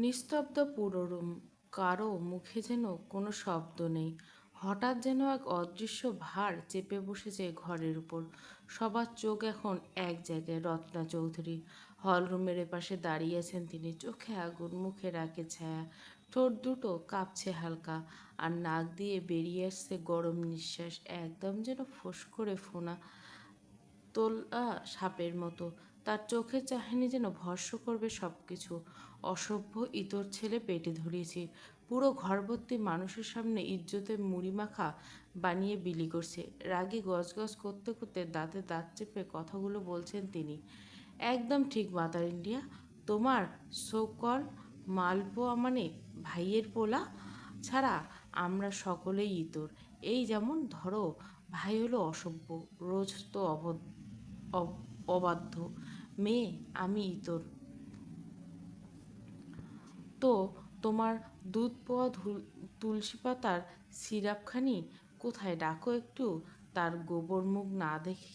নিস্তব্ধ পুরো রুম, কারো মুখে যেন কোনো শব্দ নেই। হঠাৎ যেন এক অদৃশ্য ভার চেপে বসেছে ঘরের উপর। সবার চোখ এখন এক জায়গায়। রত্না চৌধুরী হলরুমের এপাশে দাঁড়িয়ে আছেন তিনি, চোখে আগুন, মুখে রাগের ছায়া, ঠোঁট দুটো কাঁপছে হালকা, আর নাক দিয়ে বেরিয়ে আসছে গরম নিঃশ্বাস, একদম যেন ফোঁস করে ফোনা তোলা সাপের মতো। তার চোখের চাহনি যেন ভস্ম করবে সব কিছু। অসভ্য ইতর ছেলে পেটে ধরিয়েছি, পুরো ঘরভর্তি মানুষের সামনে ইজ্জতের মুড়ি মাখা বানিয়ে বিলি করছে। রাগে গজগজ করতে করতে দাঁতে দাঁত চেপে কথাগুলো বলছেন তিনি। একদম ঠিক মাদার ইন্ডিয়া, তোমার সোকল মালপোয়া মানে ভাইয়ের পোলা ছাড়া আমরা সকলেই ইতর। এই যেমন ধরো, ভাই হলো অসভ্য, রোজ তো অবাধ্য মেয়ে, আমি ইতর। তো তোমার দুধ পোয়া তুলসী পাতার সিরাপখানি কোথায়, ডাকো একটু। তার গোবর মুখ না দেখে,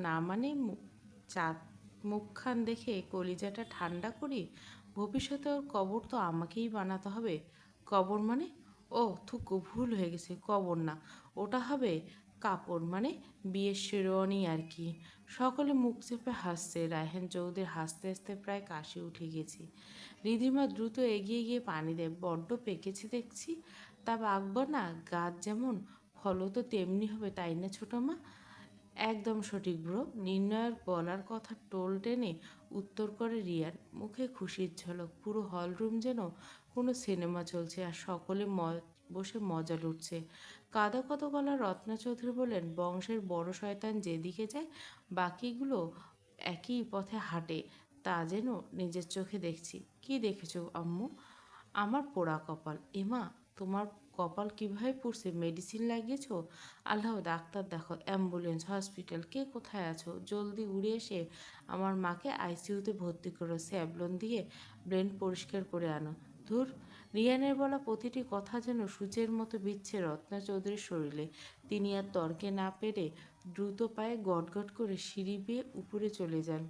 না মানে চাঁদ মুখখান দেখে কলিজাটা ঠান্ডা করি। ভবিষ্যতে ওর কবর তো আমাকেই বানাতে হবে। কবর মানে? ও থুকু, ভুল হয়ে গেছে, কবর না, ওটা হবে কাপড়, মানে বিয়ের শেরওয়ানি আর কি। সকলে মুখ চেপে হাসছে। রায়হান চৌধুরী হাসতে হাসতে প্রায় কাশি উঠে গেছে। রিধিমা দ্রুত এগিয়ে গিয়ে পানি দেয়। বড্ড পেকেছে দেখছি। তা বাগব না, গাছ যেমন ফলও তো তেমনি হবে, তাই না ছোটো মা? একদম সঠিক ব্রো। নির্ণয়ের বলার কথা টোল টেনে উত্তর করে রিয়ার, মুখে খুশির ঝলক। পুরো হলরুম যেন কোনো সিনেমা চলছে, আর সকলে বসে মজা লুটছে। কাদা কত গলা রত্না চৌধুরী বললেন, বংশের বড় শয়তান যেদিকে যায় বাকিগুলো একই পথে হাঁটে, তা যেন নিজের চোখে দেখছি। কি দেখেছো আম্মু? আমার পোড়া কপাল। এমা, তোমার কপাল কিভাবে পড়ছে? মেডিসিন লাগিয়েছো? আল্লাহ, ডাক্তার দেখো, অ্যাম্বুলেন্স, হসপিটাল, কে কোথায় আছো? জলদি উড়ে এসে আমার মাকে আইসিইউতে ভর্তি করো, স্যাভলন দিয়ে ব্রেন পরিষ্কার করে আনো। ধুর। রিয়ানের বলা প্রতিটি কথা যেন সূচের মতো বিচ্ছে রত্না চৌধুরীর শরীরে। তিনি আর তর্কে না পেরে দ্রুত পায়ে গটগট করে সিঁড়ি বেয়ে উপরে চলে যান।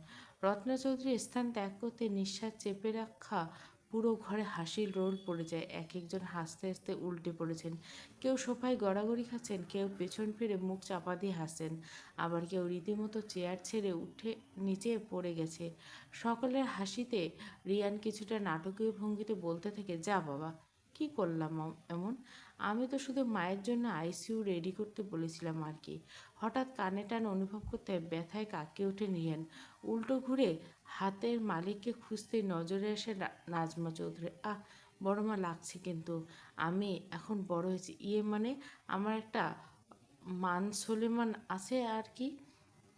রত্না চৌধুরী স্থান ত্যাগ করতে নিঃশ্বাস চেপে রাখা পুরো ঘরে হাসির রোল পড়ে যায়। এক একজন হাসতে হাসতে উল্টে পড়েছেন। কেউ সোফায় গড়াগড়ি খাচ্ছেন, কেউ পেছন ফিরে মুখ চাপা দিয়ে হাসছেন, আবার কেউ রীতিমতো চেয়ার ছেড়ে উঠে নিচে পড়ে গেছে। সকলের হাসিতে রিয়ান কিছুটা নাটকীয় ভঙ্গিতে বলতে থাকে, যা বাবা, কি করলাম এমন? আমি তো শুধু মায়ের জন্য আইসিইউ রেডি করতে বলেছিলাম আর কি। হঠাৎ কানে টান অনুভব করতে ব্যথায় কাঁপকে ওঠে রিয়ান। উল্টো ঘুরে হাতের মালিককে খুঁজতেই নজরে আসে নাজমা চৌধুরী। বড় মা লাগছে কিন্তু। আমি এখন বড় হয়েছি, ইয়ে মানে আমার একটা মান সলেমান আছে আর কি।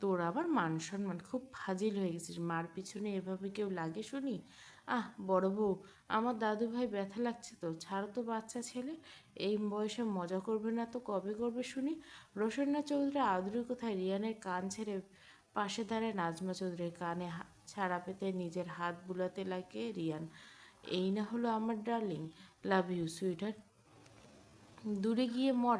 তোর আবার মান সম্মান, খুব ফাজিল হয়ে গেছিস। মার পিছনে এভাবে কেউ লাগে শুনি? বড় বউ, আমার দাদু ভাই ব্যথা লাগছে তো, ছাড়ো তো বাচ্চা ছেলে। এই বয়সে মজা করবে না তো কবে করবে শুনি? রোশনা চৌধুরী আদুরি কোথায়? রিয়ানের কান ছেড়ে পাশে দাঁড়ায় নাজমা চৌধুরীর কানে ছাড়া পেতে নিজের হাত বুলাতে লাগে রিয়ান। এই না হলো আমার ডার্লিং, লাভ ইউ সুইটার, দূরে গিয়ে মর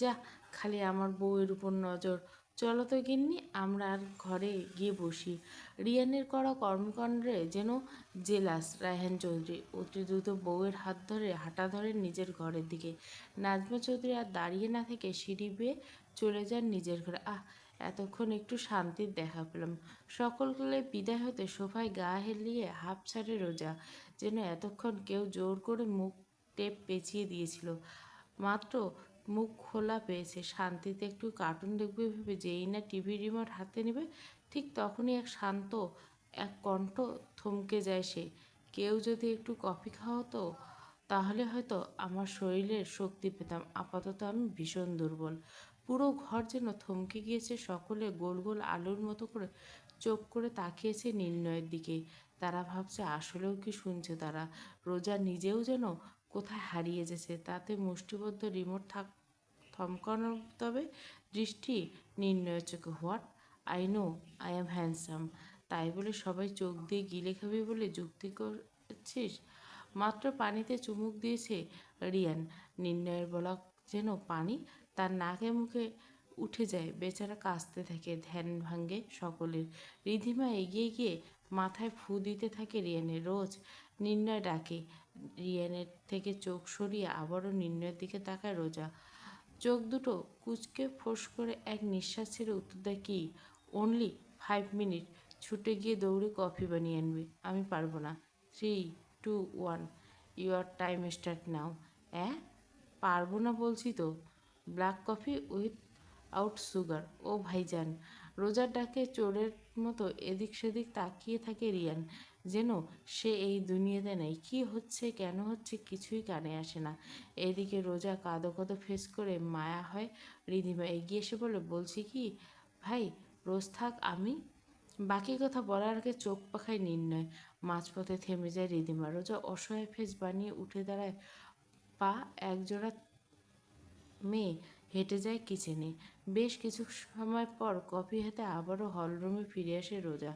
যা, খালি আমার বউয়ের উপর নজর। চলো তো গিন্নি, আমরা আর ঘরে গিয়ে বসি। রিয়ানের করা কর্মকাণ্ডে যেন জেলাস রায়হান চৌধুরী। অতি দ্রুত বউয়ের হাত ধরে হাঁটা ধরেন নিজের ঘরের দিকে। নাজমা চৌধুরী আর দাঁড়িয়ে না থেকে সিঁড়ি বেয়ে চলে যান নিজের ঘরে। এতক্ষণ একটু শান্তির দেখা পেলাম। সকলগুলো বিদায় হতে সোফায় গা হেলিয়ে হাফ ছাড়ে রোজা, যেন এতক্ষণ কেউ জোর করে মুখ টেপ পেঁচিয়ে দিয়েছিল। মাত্র মুখ খোলা পেয়েছে, শান্তিতে একটু কার্টুন দেখবে ভেবে যেই না টিভি রিমোট হাতে নেবে, ঠিক তখনই এক শান্ত এক কণ্ঠ থমকে যায় সে। কেউ যদি একটু কফি খাওয়াতো তাহলে হয়তো আমার শরীরের শক্তি পেতাম, আপাতত আমি ভীষণ দুর্বল। পুরো ঘর যেন থমকে গিয়েছে। সকলে গোল গোল আলুর মতো করে চোখ করে তাকিয়েছে নির্ণয়ের দিকে। তারা ভাবছে আসলেও কি শুনছে তারা। রোজা নিজেও যেন কোথায় হারিয়ে গেছে। তাতে মুষ্টিবদ্ধ রিমোট থমকানো, তবে দৃষ্টি নির্ণয়ের চোখে। What? I know I am handsome, তাই বলে সবাই চোখ দিয়ে গিলে খাবি বলে যুক্তি করছিস? মাত্র পানিতে চুমুক দিয়েছে রিয়ান। নির্ণয়ের বলা যেন পানি তার নাকে মুখে উঠে যায়। বেচারা কাঁচতে থাকে, ধ্যান ভাঙে সকলের। রিধিমা এগিয়ে গিয়ে মাথায় ফু দিতে থাকে রিয়ানের। রোজ নির্ণয় ডাকে। রিয়ানের থেকে চোখ সরিয়ে আবারও নির্ণয়ের দিকে তাকায় রোজা। চোখ দুটো কুঁচকে ফোঁস করে এক নিঃশ্বাস ছেড়ে উত্তর দেয়, কি অনলি 5 মিনিট? ছুটে গিয়ে দৌড়ে কফি বানিয়ে আনবে। আমি পারবো না। 3, 2, 1, ইউর টাইম স্টার্ট নাও। অ্যাঁ, পারবো না বলছি তো। Black coffee without sugar. ও ভাইজান। রোজার ডাকে চোরের মতো এদিক সেদিক তাকিয়ে থাকে রিয়ান, যেন সে এই দুনিয়াতে নেই। কি হচ্ছে, কেন হচ্ছে, কিছুই কানে আসে না। এদিকে রোজা কাঁদো কাঁদো ফেস করে মায়া হয়। রিধিমা এগিয়ে এসে বলছি কি ভাই, রোজ থাক, আমি বাকি কথা বলার আগে চোখ পাখায় নির্ণয়। মাঝপথে থেমে যায় রিধিমা। রোজা অসহায় ফেস বানিয়ে উঠে দাঁড়ায়। পা একজোড়া মেয়ে হেঁটে যায় কিচেনে। বেশ কিছু সময় পর কফি হাতে আবারও হলরুমে ফিরে আসে রোজা।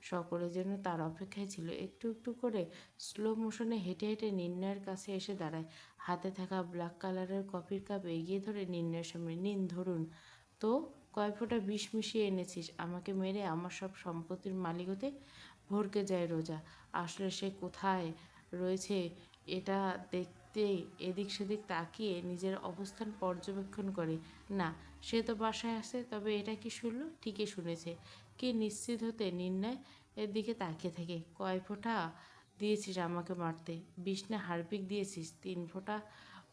সকলে যেন তার অপেক্ষায় ছিল। একটু একটু করে স্লো মোশনে হেঁটে হেঁটে নির্ণয়ের কাছে এসে দাঁড়ায়। হাতে থাকা ব্ল্যাক কালারের কফির কাপ এগিয়ে ধরে নির্ণয়ের সামনে। নিন ধরুন তো, কয় ফোঁটা বিষ মিশিয়ে এনেছিস আমাকে মেরে আমার সব সম্পত্তির মালিক হতে? ভড়কে যায় রোজা। আসলে সে কোথায় রয়েছে এটা দেখতে এদিক সেদিক তাকিয়ে নিজের অবস্থান পর্যবেক্ষণ করে। না, সে তো বাসায় আছে। তবে এটা কি শুনল? ঠিকই শুনেছে। কি নিশ্চিত হতে নির্ণয় এর দিকে তাকিয়ে থাকে। কয় ফোঁটা দিয়েছিস আমাকে মারতে? বিষ না হারপিক দিয়েছিস? 3 ফোঁটা।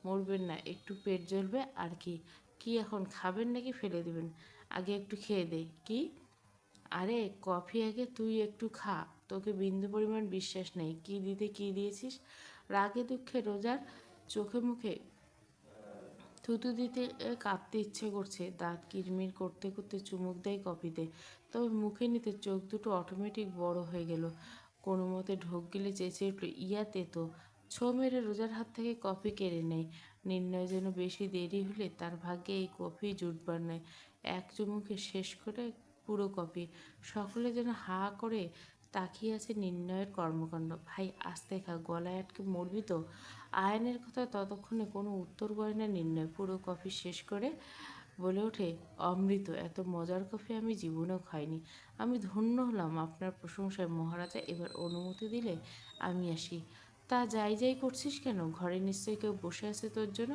মরবেন না, একটু পেট জ্বলবে আর কি। কি এখন খাবেন নাকি ফেলে দিবেন? আগে একটু খেয়ে দে। কি? আরে কফি আগে তুই একটু খা। তোকে বিন্দু পরিমাণ বিশ্বাস নেই। কি দিতে কি দিয়েছিস? রাগে দুঃখে রোজার চোখে মুখে থুতু দিতে কাঁপতে ইচ্ছে করছে। দাঁত কিরমির করতে করতে চুমুক দেয় কফিতে। তবে মুখে নিতে চোখ দুটো অটোমেটিক বড় হয়ে গেল। কোনো মতে ঢোক গিলে চেঁচিয়ে উঠল, ইয়াতে তো! ছো মেরে রোজার হাত থেকে কফি কেড়ে নেয়। নির্ণয় যেন বেশি দেরি হলে তার ভাগ্যে এই কফি জুটবার নয়। এক চুমুকে শেষ করে পুরো কফি। সকলে যেন হা করে তাকিয়ে আছে নির্ণয়ের কর্মকাণ্ড। ভাই আস্তে খা, গলায় আটকে মরবি তো। আয়নের কথা ততক্ষণে কোনো উত্তর করে না নির্ণয়। পুরো কফি শেষ করে বলে ওঠে, অমৃত, এত মজার কফি আমি জীবনেও খাইনি। আমি ধন্য হলাম আপনার প্রশংসায় মহারাজা। এবার অনুমতি দিলে আমি আসি। তা যাই যাই করছিস কেন? ঘরে নিশ্চয়ই কেউ বসে আছে তোর জন্য।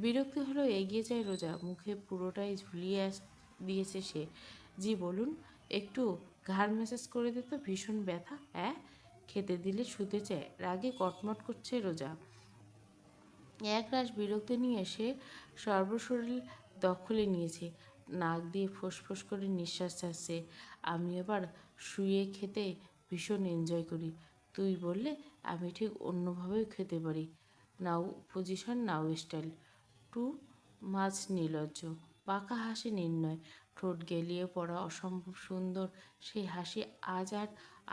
বিরক্তি হলেও এগিয়ে যায় রোজা। মুখে পুরোটাই ঝুলিয়ে দিয়েছে সে। জি বলুন। একটু ঘাড় ম্যাসাজ করে দে তো, ভীষণ ব্যথা। হ্যাঁ, খেতে দিলে শুতে চায়। রাগে কটমট করছে রোজা। একরাশ বিরক্তি নিয়ে সে সর্বশরীর দখলে নিয়েছে। নাক দিয়ে ফোঁস করে নিঃশ্বাস ছাড়ছে। আমি এবার শুয়ে খেতে ভীষণ এনজয় করি। তুই বললে আমি ঠিক অন্যভাবেও খেতে পারি। নাও পজিশন, নাও স্টাইল। টু মাছ নির্লজ্জ। বাঁকা হাসি নির্ণয়। ঠোঁট গেলিয়ে পড়া অসম্ভব সুন্দর সেই হাসি আজ আর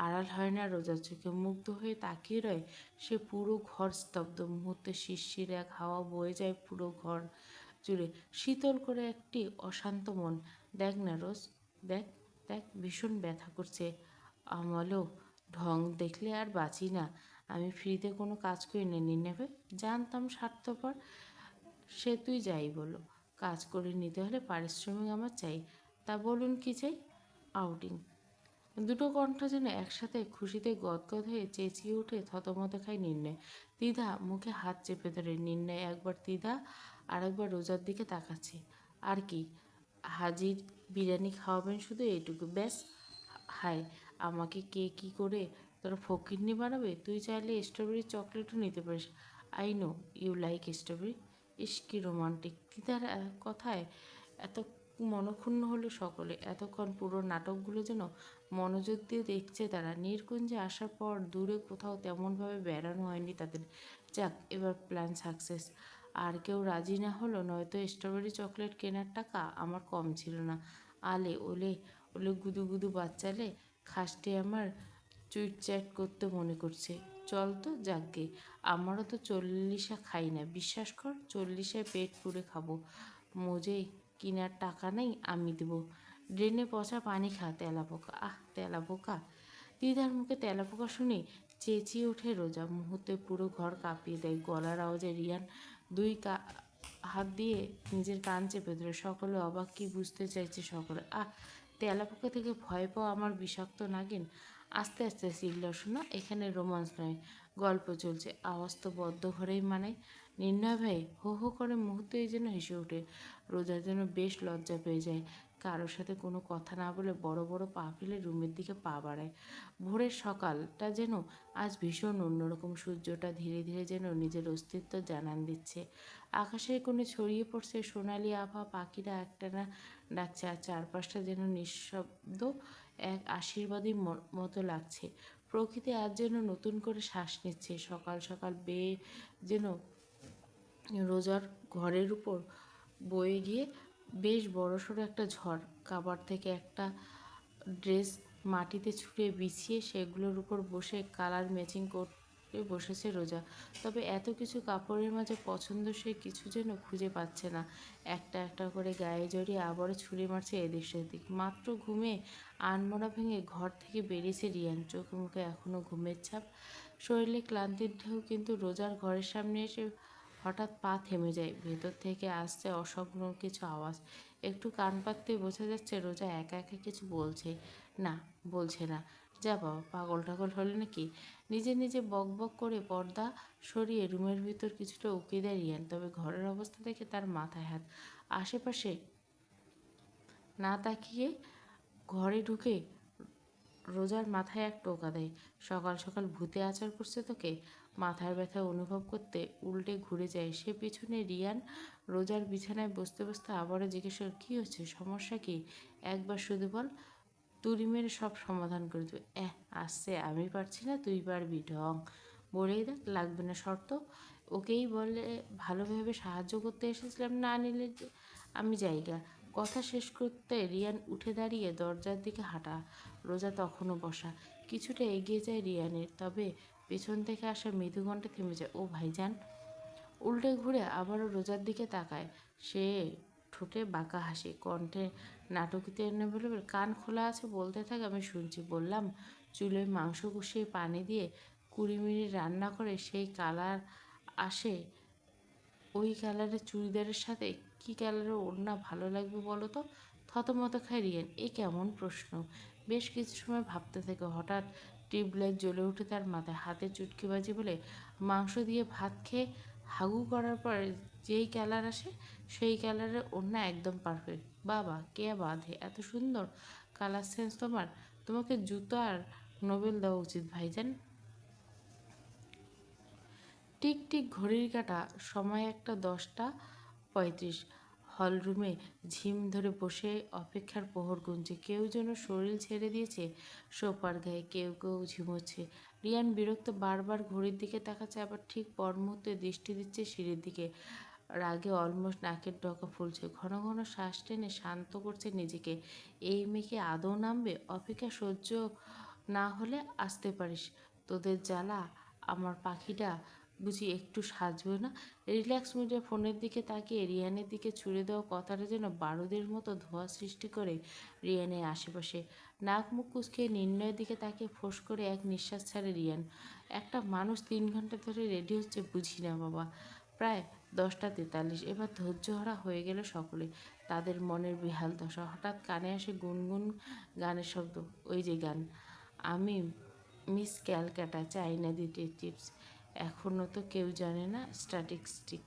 আড়াল হয় না রোজার চোখে। মুগ্ধ হয়ে তাকিয়ে রয় সে। পুরো ঘর স্তব্ধ। মুহূর্তে শিরশির এক হাওয়া বয়ে যায় পুরো ঘর জুড়ে, শীতল করে একটি অশান্ত মন। দেখ না রোজ, দেখ, দেখ, ভীষণ ব্যথা করছে। আমারও ঢং দেখলে আর বাঁচি না। আমি ফ্রিতে কোনো কাজ করি না নির্ণয়। জানতাম স্বার্থপর। সে তুই যাই বলো, কাজ করে নিতে হলে পারিশ্রমিক আমার চাই। তা বলুন কি চাই? আউটিং। দুটো কণ্ঠ যেন একসাথে খুশিতে গদগদ হয়ে চেঁচিয়ে উঠে থতমত খায় নির্ণয়। দ্বিধা মুখে হাত চেপে ধরে। নির্ণয় একবার দ্বিধা আর একবার রোজার দিকে তাকাচ্ছে। আর কি? হাজির বিরিয়ানি খাওয়াবেন শুধু, এইটুকু ব্যাস? হায়, আমাকে কে কী করে তোরা ফকিন্নি বানাবে? তুই চাইলে স্ট্রবেরি চকলেটও নিতে পারিস। I know you like strawberry. ইস কি রোমান্টিক! দিদার কথায় এত মনক্ষুণ্ণ হলো সকলে। এতক্ষণ পুরো নাটকগুলো যেন মনোযোগ দিয়ে দেখছে তারা। নির্কুঞ্জে আসার পর দূরে কোথাও তেমনভাবে বেড়ানো হয়নি তাদের। যাক, এবার প্ল্যান সাকসেস। আর কেউ রাজি না হলো, নয়তো স্ট্রবেরি চকলেট কেনার টাকা আমার কম ছিল না। আলে ওলে ওলে গুদু গুদু বাচ্চালে, খাসটি আমার চুইটচ্যাট করতে মনে করছে। চল তো যাকগে। আমারও তো 40 খাই না, বিশ্বাস কর। 40 পেট পুরে খাবো। মোজে কিনার টাকা নেই, আমি দেবো। ড্রেনে পচা পানি খা তেলাপোকা। আহ, তেলাপোকা! দিদার মুখে তেলাপোকা শুনে চেঁচিয়ে ওঠে রোজা। মুহূর্তে পুরো ঘর কাঁপিয়ে দেয় গলার আওয়াজে রিয়ান। দুই হাত দিয়ে নিজের কান চেপে ধরে। সকলে অবাক, কি বুঝতে চাইছে সকলে। আহ, তেলাপোকা থেকে ভয় পাওয়া আমার বিষাক্ত নাগিন। আস্তে আস্তে চিল্লাও শোনা, এখানে রোমান্স নয়, গল্প চলছে, আওয়াজ তো বদ্ধ ঘরেই মানায়। নির্ণয় ভাই হো হো করে মুহূর্তেই যেন হেসে ওঠে। রোজা যেন বেশ লজ্জা পেয়ে যায়। কারোর সাথে কোনো কথা না বলে বড় বড় পা ফেলে রুমের দিকে পা বাড়ায়। ভোরের সকালটা যেন আজ ভীষণ অন্যরকম। সূর্যটা ধীরে ধীরে যেন নিজের অস্তিত্ব জানান দিচ্ছে। আকাশের কোণে ছড়িয়ে পড়ছে সোনালি আভা, পাখিরা একটানা ডাকছে, আর চারপাশটা যেন নিঃশব্দ এক আশীর্বাদী মতো লাগছে। প্রকৃতি আজ যেন নতুন করে শ্বাস নিচ্ছে। সকাল সকাল বেয়ে যেন রোজার ঘরের উপর বয়ে গিয়ে বেশ বড়সড় একটা ঝড়। কাবার থেকে একটা ড্রেস মাটিতে ছুঁড়ে বিছিয়ে সেগুলোর উপর বসে কালার ম্যাচিং করে বসেছে রোজা। তবে এত কিছু কাপড়ের মাঝে পছন্দসই কিছু যেন খুঁজে পাচ্ছে না। একটা একটা করে গায়ে জড়িয়ে আবারও ছুঁড়ে মারছে এদিক সেদিক। মাত্র ঘুমে আনমনা ভেঙে ঘর থেকে বেরিয়েছে রিয়ান। চোখে মুখে এখনও ঘুমের ছাপ, শরীরে ক্লান্তির ঢেউ। কিন্তু রোজার ঘরের সামনে এসে হঠাৎ পা থেমে যায়। ভেতর থেকে আসছে অসংখ্য কিছু আওয়াজ। একটু কান পাততেই বোঝা যাচ্ছে রোজা একা একা কিছু বলছে। না, বলছে না। যা বাবা, পাগল টাগল হলে নাকি? নিজে নিজে বক বক করে পর্দা সরিয়ে রুমের ভিতর কিছুটা উকি দেয় রিয়ান। তবে ঘরের অবস্থা দেখে তার মাথায় হাত। আশেপাশে না তাকিয়ে ঘরে ঢুকে রোজার মাথায় এক টোকা দেয়। সকাল সকাল ভূতে আচার করছে তোকে? মাথার ব্যথা অনুভব করতে উল্টে ঘুরে যায় সে পিছনে। রিয়ান রোজার বিছানায় বসতে বসতে আবারও জিজ্ঞেস করে, কী হচ্ছে, সমস্যা কি? একবার শুধু বল, তুড়ি মেরে সব সমাধান করে দেবে। আসছে, আমি পারছি না, তুই পারবি, ঢং। বলেই দেখ, লাগবে না শর্ত। ওকেই বলে ভালোভাবে সাহায্য করতে এসেছিলাম, না নিলে আমি জায়গা। কথা শেষ করতে রিয়ান উঠে দাঁড়িয়ে দরজার দিকে হাঁটা। রোজা তখনও বসা। কিছুটা এগিয়ে যায় রিয়ানের, তবে পেছন থেকে আসা মৃদু কণ্ঠে থেমে যায়। ও ভাইজান। উল্টে ঘুরে আবারও রোজার দিকে তাকায় সে। ঠোঁটে বাঁকা হাসি, কণ্ঠে নাটকিত এনে বলে, কান খোলা আছে, বলতে থাক, আমি শুনছি। বললাম, চুলোয় মাংস কষিয়ে পানি দিয়ে 20 মিনিট রান্না করে সেই কালার আসে, ওই কালারের চুড়িদারের সাথে কী কালারের ওড়না ভালো লাগবে বলো তো? থতমত খায় রিয়ান। এ কেমন প্রশ্ন? বেশ কিছু সময় ভাবতে থেকে হঠাৎ টিউবলাইট জ্বলে উঠে তার মাথায়। হাতে চুটকিবাজি বলে মাংস দিয়ে ভাত খেয়ে হাগু করার পর যেই কালার আসে সেই কালারের ওড়না একদম পারফেক্ট। বাবা, কে বাঁধে এত সুন্দর কালার সেন্স তোমার? তোমাকে জুতো আর নোবেল দেওয়া উচিত ভাইজান। টিক টিক ঘড়ির কাঁটা, সময় একটা 10টা 35। হলরুমে ঝিম ধরে বসে অপেক্ষার প্রহর গুনছে। কেউ যেন শরীর ছেড়ে দিয়েছে সোফার গায়ে, কেউ কেউ ঝিমোচ্ছে। রিয়ান বিরক্ত বারবার ঘড়ির দিকে তাকাচ্ছে, আবার ঠিক পর মুহূর্তে দৃষ্টি দিচ্ছে সিঁড়ির দিকে। রাগে অলমোস্ট নাকের ডগা ফুলছে। ঘন ঘন শ্বাস টেনে শান্ত করছে নিজেকে। এই মেয়েকে আদৌ নামবে? অপেক্ষা সহ্য না হলে আসতে পারিস। তোদের জ্বালা আমার পাখিটা বুঝি একটু সাজবে না? রিল্যাক্স মুডে ফোনের দিকে তাকিয়ে রিয়ানের দিকে ছুড়ে দেওয়া কথাটা যেন বারুদের মতো ধোঁয়া সৃষ্টি করে রিয়ানের আশেপাশে। নাক মুখ কুঁচকে নির্ণয়ের দিকে তাকিয়ে ফোঁস করে এক নিঃশ্বাস ছাড়ে রিয়ান। একটা মানুষ 3 ঘন্টা ধরে রেডি হচ্ছে, বুঝি না বাবা। প্রায় 10টা 43। এবার ধৈর্যহারা হয়ে গেল সকলে। তাদের মনের বেহাল দশা। হঠাৎ কানে আসে গুনগুন গানের শব্দ। ওই যে গান, আমি মিস ক্যালকাটা, চাইনা ডিটেকটিভস। এখনও তো কেউ জানে না স্ট্যাটিস্টিক।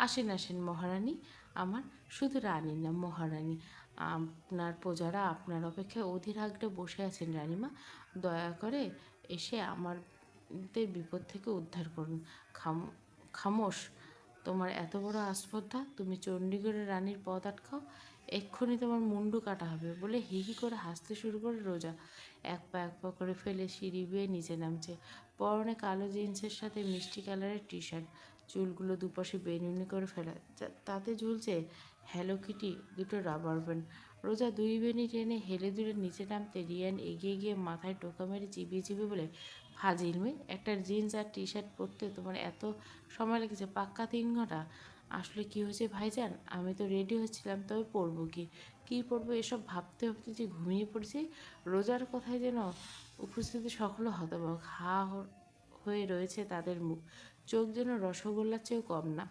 আসেন আসেন মহারানী আমার, শুধু রানী না, মহারানী। আপনার প্রজারা আপনার অপেক্ষায় অধীর আগ্রহে বসে আছেন রানীমা। দয়া করে এসে আমাদের বিপদ থেকে উদ্ধার করুন। খাম খামোশ, তোমার এত বড় আস্পর্ধা, তুমি চণ্ডীগড়ের রানীর পথ আটকাও, এক্ষুনি তোমার মুন্ডু কাটা হবে। বলে হি হি করে হাসতে শুরু করে রোজা। এক পা করে ফেলে সিঁড়ি বেয়ে নিচে নামছে। পরনে কালো জিন্সের সাথে মিষ্টি কালারের টি শার্ট, চুলগুলো দুপাশে বেনুনি করে ফেলা, তাতে ঝুলছে হ্যালো কিটি দুটো রাবার ব্যান্ড। রোজা 2 বেনি টেনে হেলে দুলে নিচে নামতে রিয়ান এগিয়ে গিয়ে মাথায় টোকা মেরে চিবিয়ে চিবিয়ে বলে, ফাজিল মেয়ে, একটা জিন্স আর টি শার্ট পরতে তোমার এত সময় লেগেছে? পাক্কা 3 ঘন্টা। আসলে কি হয়েছে ভাইজান, আমি তো রেডি হচ্ছিলাম, তবে পরবো কি, কী পরবো এসব ভাবতে ভাবতে যে ঘুমিয়ে পড়েছি। রোজার কথায় যেন উপস্থিতি সকলে হতবাক। হয়ে রয়েছে তাদের মুখ, চোখ যেন রসগোল্লার চেয়েও কম না।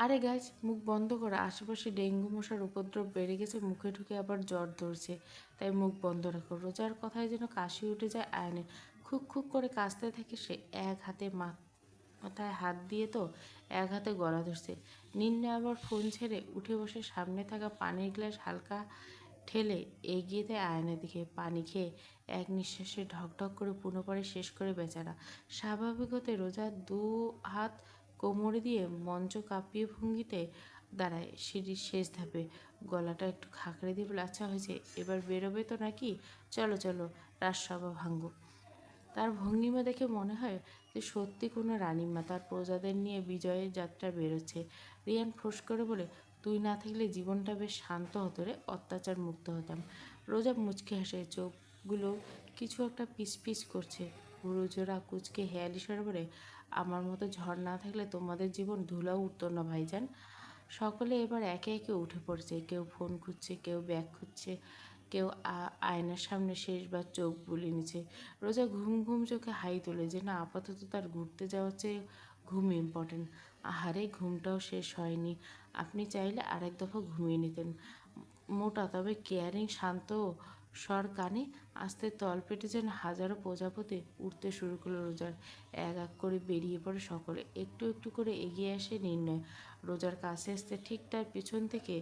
আরে গাইজ, মুখ বন্ধ করো, আশেপাশে ডেঙ্গু মশার উপদ্রব বেড়ে গেছে, মুখে ঢুকে আবার জ্বর ধরছে, তাই মুখ বন্ধ রাখো। রোজার কথায় যেন কাশি উঠে যায় আয়নের। খুক খুক করে কাশতে থাকে সে। এক হাতে মাথায় হাত দিয়ে তো এক হাতে গলা ধরছে। নিন্নে আবার ফোন ছেড়ে উঠে বসে সামনে থাকা পানির গ্লাস হালকা ঠেলে এগিয়ে দেয় আয়নের দিকে। পানি খেয়ে এক নিঃশ্বাসে ঢকঢক করে পুনঃপরে শেষ করে বেচারা। স্বাভাবিক হতে রোজা দু হাত কোমরে দিয়ে মঞ্চ কাঁপিয়ে ভঙ্গিতে দাঁড়ায় সিঁড়ির শেষ ধাপে। গলাটা একটু খাঁকড়ে দিয়ে বলে, আচ্ছা হয়েছে, এবার বেরোবে তো নাকি? চলো চলো, রাজসভা ভাঙ্গো। তার ভঙ্গিমা দেখে মনে হয় যে সত্যি কোনো রানীমা তার প্রজাদের নিয়ে বিজয়ের যাত্রা বেরোচ্ছে। রিয়ান ফোঁস করে বলে, তুই না থাকলে জীবনটা বেশ শান্ত হতো রে, অত্যাচার মুক্ত হতাম। রোজা মুচকে হাসে, চোখগুলো কিছু একটা পিস পিস করছে। ভুরুজোড়া কুচকে হেয়ালি স্বরে বলে, আমার মতো ঝড় না থাকলে তোমাদের জীবন ধুলাও উঠতো না ভাইজান। সকলে এবার একে একে উঠে পড়ছে। কেউ ফোন খুঁজছে, কেউ ব্যাগ খুঁজছে, কেউ আয়নার সামনে শেষবার চোখ বুলিয়ে নিচ্ছে। রোজা ঘুম ঘুম চোখে হাই তোলে, যে না, আপাতত তার ঘুরতে যাওয়ার চেয়ে ঘুম ইম্পর্টেন্ট। আহারে, ঘুমটাও শেষ হয়নি। আপনি চাইলে আরেক দফা ঘুমিয়ে নিতেন। মোটা তবে কেয়ারিং শান্ত স্বর কানে আস্তে তলপেটে যেন হাজারো প্রজাপতি উঠতে শুরু করলো রোজার। এক এক করে বেরিয়ে পড়ে সকলে। একটু একটু করে এগিয়ে আসে নির্ণয়। রোজার কাছে আসতে ঠিক তার পিছন থেকে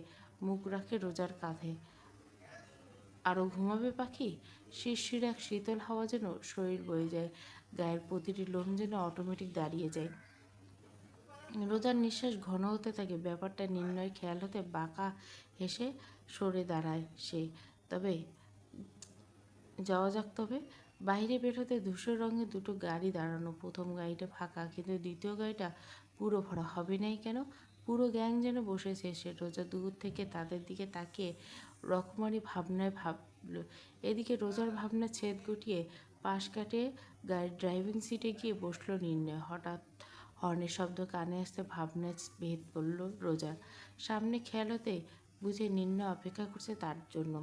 মুখ রাখে রোজার কাঁধে। আরও ঘুমাবে পাখি? শিরশির এক শীতল হাওয়া যেন শরীর বয়ে যায়। গায়ের প্রতিটি লোম যেন অটোমেটিক দাঁড়িয়ে যায়। রোজার নিঃশ্বাস ঘন হতে থাকে। ব্যাপারটা নির্ণয় খেয়াল হতে বাঁকা হেসে সরে দাঁড়ায় সে। তবে যাওয়া যাক তবে। বাইরে বের হতে ধূসর রঙের দুটো গাড়ি দাঁড়ানো। প্রথম গাড়িটা ফাঁকা, কিন্তু দ্বিতীয় গাড়িটা পুরো ভরা। হবে নাই কেন? পুরো গ্যাং যেন বসেছে। সে রোজা দূর থেকে তাদের দিকে তাকিয়ে রকমারি ভাবনায় ভাবল। এদিকে রোজার ভাবনা ছেদ গুটিয়ে পাশ কাটিয়ে গাড়ির ড্রাইভিং সিটে গিয়ে বসলো নির্ণয়। হঠাৎ হর্নের শব্দ কানে আসতে ভাবনায় ভেদ পড়ল রোজার। সামনে খেয়াল হতে বুঝে নির্ণয় অপেক্ষা করছে তার জন্য।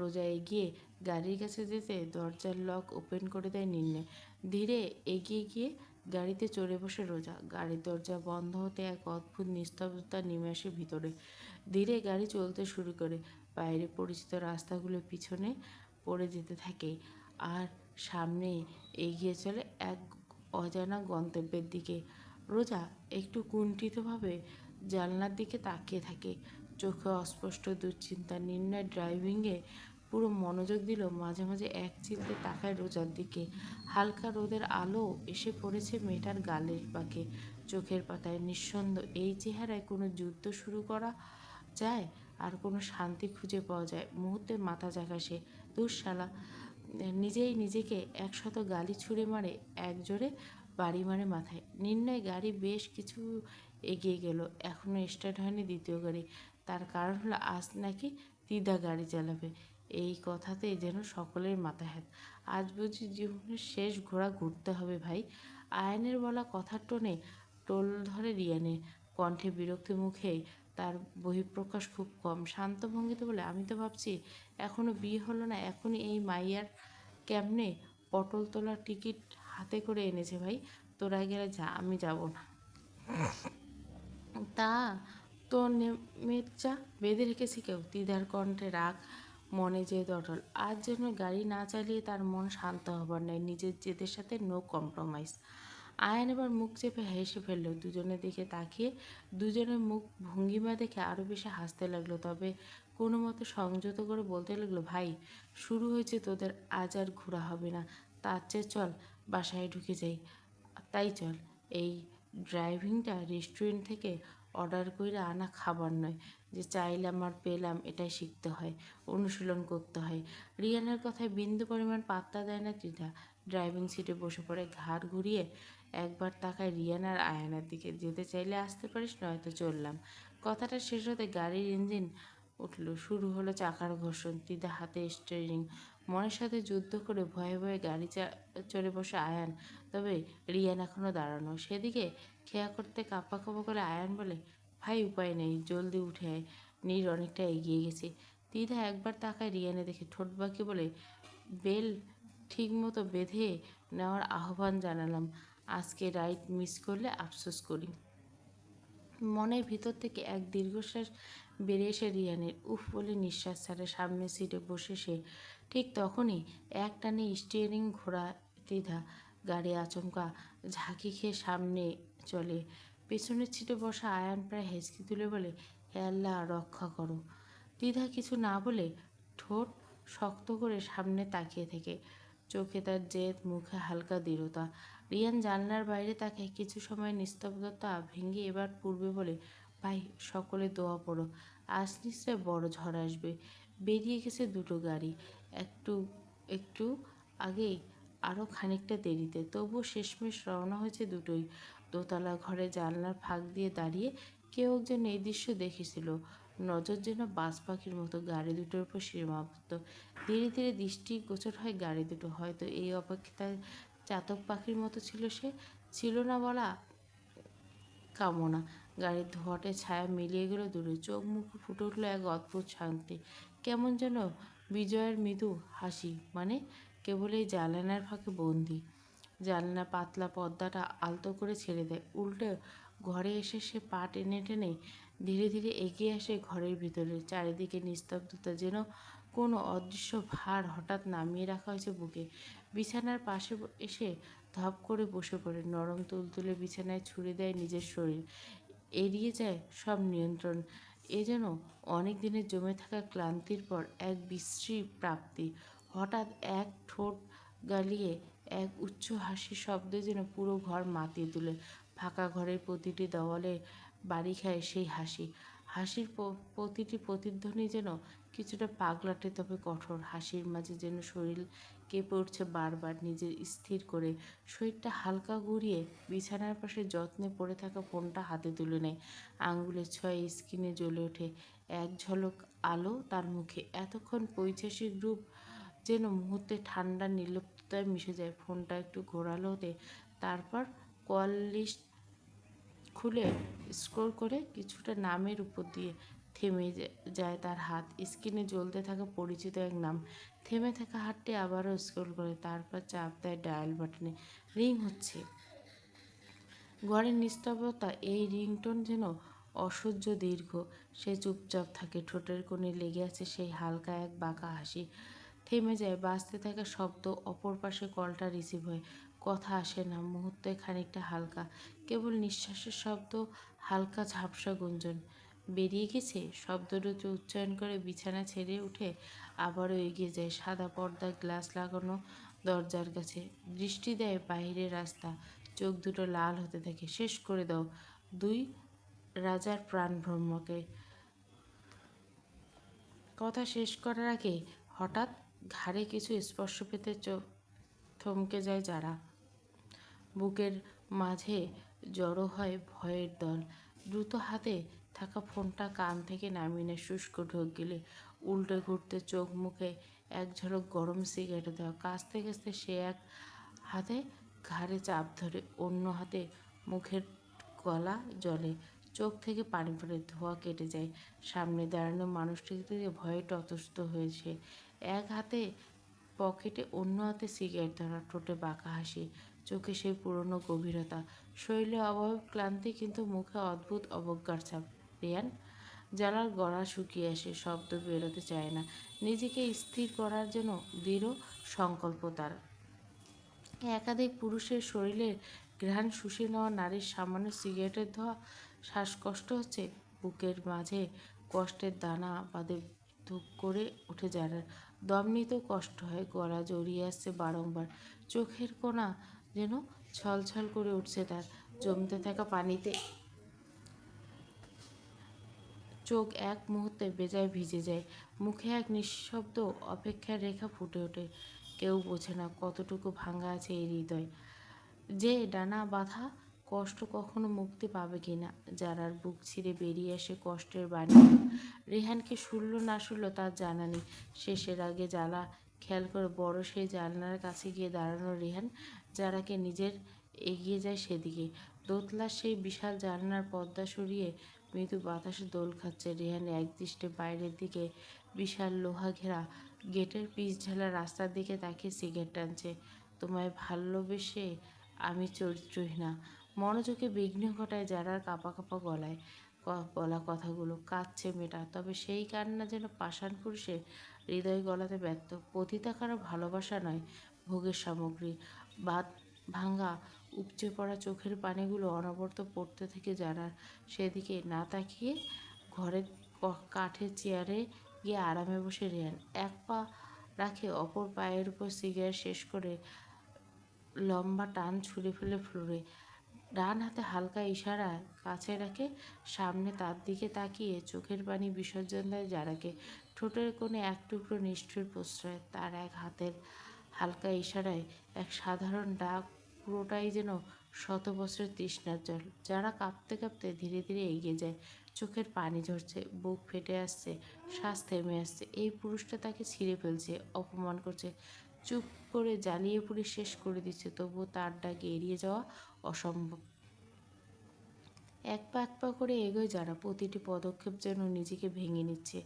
রোজা এগিয়ে গাড়ির কাছে যেতে দরজার লক ওপেন করে দেয় নির্ণয়। ধীরে এগিয়ে গিয়ে গাড়িতে চড়ে বসে রোজা। গাড়ির দরজা বন্ধ হতে এক অদ্ভুত নিস্তব্ধতা নেমে আসে ভিতরে। ধীরে গাড়ি চলতে শুরু করে। বাইরে পরিচিত রাস্তাগুলো পিছনে পড়ে যেতে থাকে, আর সামনে এগিয়ে চলে এক অজানা গন্তব্যের দিকে। রোজা একটু কুণ্ঠিতভাবে জানলার দিকে তাকিয়ে থাকে, চোখে অস্পষ্ট দুশ্চিন্তা। নির্ণয় ড্রাইভিংয়ে পুরো মনোযোগ দিল। মাঝে মাঝে এক চিলতে তাকায় রোজার দিকে। হালকা রোদের আলো এসে পড়েছে মেয়েটার গালের পাকে, চোখের পাতায়। নিঃসন্দ এই চেহারায় কোনো যুদ্ধ শুরু করা যায়, আর কোনো শান্তি খুঁজে পাওয়া যায়? মুহূর্তে মাথা জাগা সে। ধুর শালা, নিজেই নিজেকে একশত গালি ছুঁড়ে মারে, এক জোরে বাড়ি মারে মাথায়। নির্ণয় গাড়ি বেশ কিছু এগিয়ে গেল। এখনও স্টার্ট হয়নি দ্বিতীয় গাড়ি। তার কারণ হলো আজ নাকি দিদা গাড়ি চালাবে। এই কথাতেই যেন সকলের মাথা হ্যাত। আজ বুঝি জীবনের শেষ ঘোড়া ঘুরতে হবে ভাই। আয়নের বলা কথার টোনে টোল ধরে রিয়ানের। কণ্ঠে বিরক্তি, মুখে তার বহিঃপ্রকাশ খুব কম। শান্ত ভঙ্গিতে বলে, আমি তো ভাবছি এখনও বিয়ে হলো না, এখনই এই মাইয়ার কেমনে পটল তোলার টিকিট হাতে করে এনেছে ভাই। তোরা গেলে যা, আমি যাব না। তা তো নেমেচা বেঁধে রেখেছে কেউ? তিধার কণ্ঠে রাগ, মনে জেদ অটল। আজ যেন গাড়ি না চালিয়ে তার মন শান্ত হবার নেই। নিজের জেদের সাথে নো কম্প্রোমাইজ। আয়ান এবার মুখ চেপে হেসে ফেললো। দুজনের দিকে তাকিয়ে দুজনের মুখ ভঙ্গিমা দেখে আরও বেশি হাসতে লাগলো। তবে কোনো মতে সংযত করে বলতে লাগলো, ভাই, শুরু হয়েছে তোদের, আজ আর ঘোরা হবে না। তার চেয়ে চল বাসায় ঢুকে যাই। তাই চল। এই ড্রাইভিংটা রেস্টুরেন্ট থেকে অর্ডার করে আনা খাবার নয়, যে চাইলাম আর পেলাম, এটাই শিখতে হয়, অনুশীলন করতে হয়। রিয়ানের কথায় বিন্দু পরিমাণ পাত্তা দেয় না তৃষা। ড্রাইভিং সিটে বসে পড়ে, ঘাড় ঘুরিয়ে একবার তাকায় রিয়ান আর আয়ানের দিকে। যেতে চাইলে আসতে পারিস, নয়তো চললাম। কথাটা শেষ হতে গাড়ির ইঞ্জিন উঠল, শুরু হলো চাকার ঘর্ষণ। তিদা হাতে স্টিয়ারিং, মনের সাথে যুদ্ধ করে ভয়ে ভয়ে গাড়ি চড়ে বসে আয়ান। তবে রিয়ান এখনও দাঁড়ানো। সেদিকে খেয়া করতে কাঁপা কাঁপা করে আয়ান বলে, ভাই উপায় নেই, জলদি উঠে আয়, নীর অনেকটা এগিয়ে গেছে। দ্বিধা একবার তাকায় রিয়ানে দেখে, ঠোঁট বাঁকিয়ে বলে, বেল ঠিক মতো বেঁধে নেওয়ার আহ্বান জানালাম। আজকে রাইড মিস করলে আফসোস করি। মনের ভিতর থেকে এক দীর্ঘশ্বাস বেরিয়ে এসে রিয়ানের উফ বলে নিঃশ্বাস ছাড়ে। সামনের সিটে বসে সে। ঠিক তখনই এক টানে স্টিয়ারিং ঘোরা দ্বিধা গাড়ি আচমকা ঝাঁকি খেয়ে সামনে চলে। পেছনের সিটে বসা আয়ান প্রায় হেঁচকি তুলে বলে, হে আল্লাহ রক্ষা করো। দ্বিধা কিছু না বলে ঠোঁট শক্ত করে সামনে তাকিয়ে থেকে। চোখে তার জেদ, মুখে হালকা দৃঢ়তা। রিয়ান জানলার বাইরে তাকায়। কিছু সময় নিস্তব্ধতা ভেঙে এবার পূর্বে বলে, ভাই সকলে দোয়া পড়ো, আজ নিশ্চয় বড় ঝড় আসবে। বেরিয়ে গেছে দুটো গাড়ি, একটু একটু আগেই, আরও খানিকটা দেরিতে, তবুও শেষমেশ রওনা হয়েছে দুটোই। দোতলা ঘরে জানলার ফাঁক দিয়ে দাঁড়িয়ে কেউ একজন এই দৃশ্য দেখেছিল। নজর যেন বাজ পাখির মতো গাড়ি দুটোর উপর সীমাবদ্ধ। ধীরে ধীরে দৃষ্টি গোচর হয় গাড়ি দুটো। হয়তো এই অপেক্ষায় চাতক পাখির মতো ছিল সে, ছিল না বলা কামনা। গাড়ির ধোঁয়াটে ছায়া মিলিয়ে গেল দূরে। চোখ মুখে ফুটে উঠল এক অদ্ভুত শান্তি। কেমন যেন বিজয়ের মৃদু হাসি, মানে কেবল এই জানালার ফাঁকে বন্দি। জানলা পাতলা পর্দাটা আলতো করে ছেড়ে দেয়। উল্টে ঘরে এসে সে পা টেনে টেনে ধীরে ধীরে এগিয়ে আসে ঘরের ভিতরে। চারিদিকে নিস্তব্ধতা, যেন কোনো অদৃশ্য ভার হঠাৎ নামিয়ে রাখা হয়েছে বুকে। বিছানার পাশে এসে ধপ করে বসে পড়ে। নরম তুলতুলে বিছানায় ছুড়ে দেয় নিজের শরীর। এড়িয়ে যায় সব নিয়ন্ত্রণ। এ যেন অনেক দিনের জমে থাকা ক্লান্তির পর এক বিশ্রী প্রাপ্তি। হঠাৎ এক ঠোঁট গালিয়ে এক উচ্চ হাসির শব্দে যেন পুরো ঘর মাতিয়ে তোলে। ফাঁকা ঘরের প্রতিটি দেওয়ালে বাড়ি খায় সেই হাসি। হাসির প্রতিটি প্রতিধ্বনি যেন কিছুটা পাগলাটে তবে কঠোর। হাসির মাঝে যেন শরীর কেঁপে উঠছে বারবার। নিজের স্থির করে শরীরটা হালকা ঘুরিয়ে বিছানার পাশে যত্নে পড়ে থাকা ফোনটা হাতে তুলে নেয়। আঙুলের ছোঁয়ায় স্ক্রিনে জ্বলে ওঠে এক ঝলক আলো তার মুখে। এতক্ষণ পৈশাচিক রূপ যেন মুহূর্তে ঠান্ডা নির্লিপ্ততায় মিশে যায়। ফোনটা একটু ঘোরালো হতে, তারপর কল লিস্ট খুলে স্ক্রল করে কিছুটা নামের উপর দিয়ে থেমে যায় তার হাত। স্ক্রিনে জ্বলতে থাকা পরিচিত এক নাম। থেমে থাকা হাতটি আবারও স্ক্রল করে, তারপর চাপ দেয় ডায়াল বাটনে। রিং হচ্ছে। ঘরের নিস্তব্ধতা, এই রিংটোন যেন অসহ্য দীর্ঘ। সে চুপচাপ থাকে। ঠোঁটের কোণে লেগে আছে সেই হালকা এক বাঁকা হাসি। থেমে যায় বাজতে থাকা শব্দ। অপর পাশে কলটা রিসিভ হয়। কথা আসে না। মুহূর্তে খানিকটা হালকা, কেবল নিঃশ্বাসের শব্দ, হালকা ঝাপসা গুঞ্জন। বেরিয়ে গেছে শব্দ দুটো উচ্চারণ করে বিছানা ছেড়ে উঠে আবারও এগিয়ে যায় সাদা পর্দা গ্লাস লাগানো দরজার কাছে। দৃষ্টি দেয় বাইরের রাস্তা। চোখ দুটো লাল হতে থাকে। শেষ করে দাও দুই রাজার প্রাণভ্রমকে। কথা শেষ করার আগে হঠাৎ ঘাড়ে কিছু স্পর্শ পেতে থমকে যায় যারা। বুকের মাঝে জড়ো হয় ভয়ের দল। দ্রুত হাতে থাকা ফোনটা কান থেকে নামিয়ে নেয়। শুষ্ক ঢোক গেলে উল্টে ঘুরতে চোখ মুখে এক ঝলক গরম সিগারেট দেওয়া। কাছতে কাছতে সে এক হাতে ঘাড়ে চাপ ধরে, অন্য হাতে মুখের গলা জলে। চোখ থেকে পানি পড়ে, ধোঁয়া কেটে যায়। সামনে দাঁড়ানো মানুষটির থেকে ভয়ে ততস্থ হয়েছে। এক হাতে পকেটে, অন্য হাতে সিগারেট ধরা, ঠোঁটে বাঁকা হাসি, চোখে সেই পুরনো গভীরতা। শরীরে অভাব ক্লান্তি, কিন্তু মুখে অদ্ভুত অবজ্ঞার ছাপ। রিয়ান। জালার গলা শুকিয়ে আসে, শব্দ বেরোতে চায় না। নিজেকে স্থির করার জন্য দৃঢ় সংকল্প তার। একাধিক পুরুষের শরীরের ঘ্রাণ শুষে নেওয়া নারীর সামান্য সিগারেটের ধোঁয়া শ্বাসকষ্ট হচ্ছে। বুকের মাঝে কষ্টের দানা বাঁধে। ধূপ করে উঠে যারা। দম নিতেও কষ্ট হয়। গলা জড়িয়ে আসছে বারংবার। চোখের কোণা যেন ছলছল করে উঠছে তার। জমতে থাকা পানিতে চোখ এক মুহূর্তে বেজায় ভিজে যায়। মুখে এক নিঃশব্দ অপেক্ষার রেখা ফুটে ওঠে। কেউ বোঝে না কতটুকু ভাঙা আছে এই হৃদয়। যে ডানা বাঁধা কষ্ট কখনো মুক্তি পাবে কিনা। যারার বুক ছিঁড়ে বেরিয়ে আসে কষ্টের বাণী। রেহানকে শুনল না শুনল তার জানা নেই। শেষের আগে জ্বালা খেয়াল করে বড় সেই জানলার কাছে গিয়ে দাঁড়ানো রেহান যারাকে নিজের এগিয়ে যায় সেদিকে। দোতলার সেই বিশাল জানলার পর্দা সরিয়ে মৃদু বাতাসে দোল খাচ্ছে। রেহান একদৃষ্টে বাইরের দিকে বিশাল লোহা ঘেরা গেটের পিচ ঢালা রাস্তার দিকে তাকিয়ে সিগারেট টানছে। তোমায় ভালোবেসে আমি চরিত্রহীনা, মনোযোগে বিঘ্ন ঘটায় যারার কাঁপা কাঁপা গলায় বলা কথাগুলো। কাঁদছে মেয়েটা, তবে সেই কান্না যেন পাষাণ পুরুষের হৃদয় গলাতে ব্যর্থ। পতিতা কারো ভালোবাসা নয়, ভোগের সামগ্রী। বাদ ভাঙা উপচে পড়া চোখের পানিগুলো অনবরত পড়তে থেকে যারার সেদিকে না তাকিয়ে ঘরের কাঠের চেয়ারে গিয়ে আরামে বসে রেহান এক পা রাখে অপর পায়ের উপর, সিগারেট শেষ করে লম্বা টান ছুঁড়ে ফেলে ফ্লোরে। ডান হাতে হালকা ইশারায় কাছে রাখে সামনে, তার দিকে তাকিয়ে চোখের পানি বিসর্জন দেয় যারাকে। ঠোঁটের কোণে এক টুকরো নিষ্ঠুর প্রশ্রয়। তার এক হাতের হালকা ইশারায় এক সাধারণ ডাক, পুরোটাই যেন শত বছরের তৃষ্ণার জল। যারা কাঁপতে কাঁপতে ধীরে ধীরে এগিয়ে যায়, চোখের পানি ঝরছে, বুক ফেটে আসছে, শ্বাস থেমে আসছে। এই পুরুষটা তাকে ছিঁড়ে ফেলছে, অপমান করছে, চুপ করে জ্বালিয়ে পুড়ে শেষ করে দিচ্ছে, তবুও তার ডাকে এড়িয়ে যাওয়া অসম্ভব। এক পা করে এগোয় যারা, প্রতিটি পদক্ষেপ যেন নিজেকে ভেঙে নিচ্ছে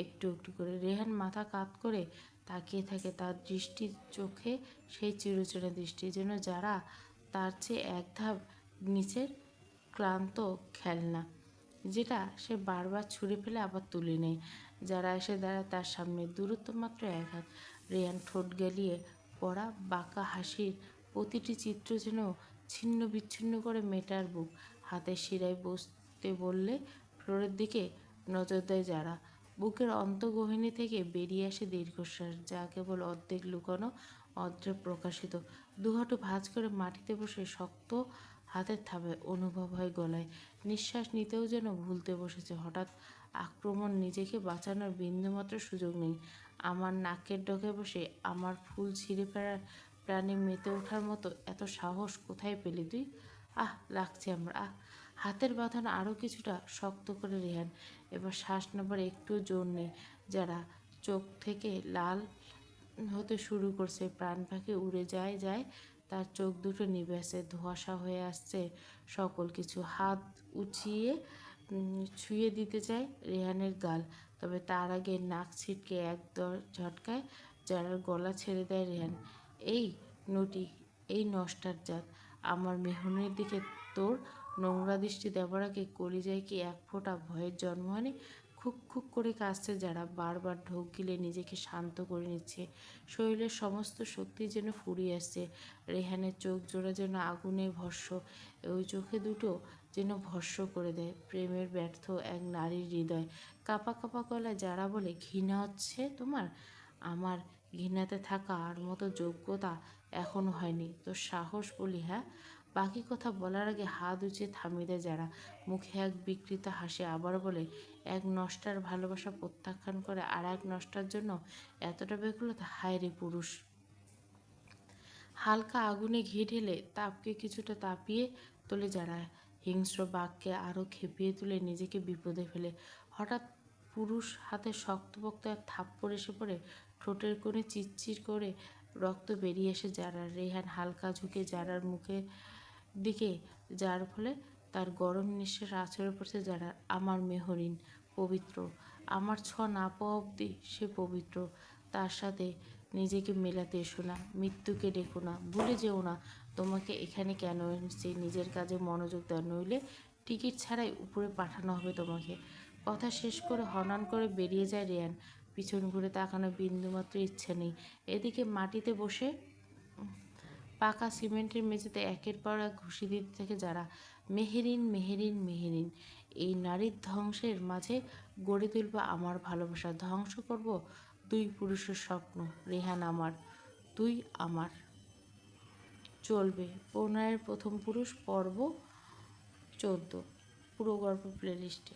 একটু একটু করে। রেহান মাথা কাত করে তাকিয়ে থাকে, তার দৃষ্টি চোখে সেই চিরচেনা দৃষ্টি, যেন যারা তার চেয়ে এক ধাপ নিচের ক্লান্ত খেলনা, যেটা সে বারবার ছুঁড়ে ফেলে আবার তুলে নেয়। যারা এসে দাঁড়ায় তার সামনে, দূরত্ব মাত্র এক হাত। রেহান ঠোঁট গেলিয়ে পড়া বাঁকা হাসির প্রতিটি চিত্র যেন ছিন্ন বিচ্ছিন্ন করে মেটার বুক। হাতের শিরায় বসতে বললে ফ্লোরের দিকে নজর দেয় যারা। বুকের অন্তর্গহীনে থেকে বেরিয়ে আসে দীর্ঘশ্বাস, যা কেবল অর্ধেক লুকানো, অর্ধেক প্রকাশিত। দুহাঁটু ভাঁজ করে মাটিতে বসে শক্ত হাতের থাবায় অনুভব হয় গলায়। নিঃশ্বাস নিতেও যেন ভুলতে বসেছে। হঠাৎ আক্রমণ, নিজেকে বাঁচানোর বিন্দুমাত্র সুযোগ নেই। আমার নাকের ডগে বসে আমার ফুল ছিঁড়ে ফেলার প্রাণে মেতে ওঠার মতো এত সাহস কোথায় পেলি তুই? আহ, লাগছে আমার, আহ। হাতের বাঁধন আরও কিছুটা শক্ত করে রেহান। এবার শ্বাস নেবার একটু জোর নেই। যারা চোখ থেকে লাল হতে শুরু করছে, প্রাণ পাখি উড়ে যায় যায়, তার চোখ দুটো নিভে আসে, ধোঁয়াশা হয়ে আসছে সকল কিছু। হাত উঁচিয়ে ছুঁয়ে দিতে চায় রেহানের গাল, তবে তার আগে নাক ছিটকে এক ঝটকায় যারার গলা ছেড়ে দেয় রেহান। এই নটি, এই নষ্টার জাত, আমার মেহনের দিকে তোর নোংরা দৃষ্টি দেবার আগে কলিজায় কি এক ফোঁটা ভয়ের জন্ম হয়নি? খুক খুক করে কাঁদছে যারা, বারবার ঢোক গিলে নিজেকে শান্ত করে নিচ্ছে। শরীরের সমস্ত শক্তি যেন ফুরিয়ে আসছে। রেহানের চোখ জোড়া যেন আগুনে ভস্য, ওই চোখে দুটো যেন ভস্য করে দেয় প্রেমের ব্যর্থ এক নারীর হৃদয়। কাঁপা কাঁপা গলায় যারা বলে, ঘৃণা হচ্ছে তোমার? আমার ঘৃণাতে থাকার মতো যোগ্যতা এখনো হয়নি তোর। সাহস বলি, হ্যাঁ? বাকি কথা বলার আগে হাত উঁচিয়ে থামিয়ে দেয় যারা। মুখে এক বিকৃত হাসি, আবার বলে, এক নষ্টার ভালোবাসা প্রত্যাখ্যান করে আর এক নষ্টার জন্য এতটা ব্যাকুলতা? হায় রে পুরুষ! হালকা আগুনে ঘি ঢেলে তাপকে কিছুটা তাপিয়ে তোলে যারা। হিংস্র বাঘকে আরও খেপিয়ে তুলে নিজেকে বিপদে ফেলে। হঠাৎ পুরুষ হাতে শক্তপোক্ত এক থাপ্পড় এসে পড়ে, ঠোঁটের কোণে চিরচির করে রক্ত বেরিয়ে এসে যারা। রেহান হালকা ঝুঁকে যারার মুখের দিকে, যার ফলে তার গরম নিঃশ্বাস আছড়ে পড়ছে যারা। আমার মেহরিন পবিত্র, আমার ছোঁয়া না পাওয়া অবধি সে পবিত্র। তার সাথে নিজেকে মেলাতে এসো না, মৃত্যুকে ডেকো না, ভুলে যেও না তোমাকে এখানে কেন এনেছি। নিজের কাজে মনোযোগ দাও, নইলে টিকিট ছাড়াই উপরে পাঠানো হবে তোমাকে। কথা শেষ করে হনহন করে বেরিয়ে যায় রেহান। পিছন ঘুরে তাকানো বিন্দুমাত্র ইচ্ছে নেই। এদিকে মাটিতে বসে পাকা সিমেন্টের মেঝেতে একের পর এক ঘুষি দিতে থাকে যারা। মেহেরিন, মেহেরিন, মেহেরিন, এই নারীর ধ্বংসের মাঝে গড়ে তুলব আমার ভালোবাসা। ধ্বংস করব দুই পুরুষের স্বপ্ন। রেহান আমার, তুই আমার। চলবে প্রণয়ের প্রথম পুরুষ, পর্ব 14, পুরো গল্প প্লেলিস্টে।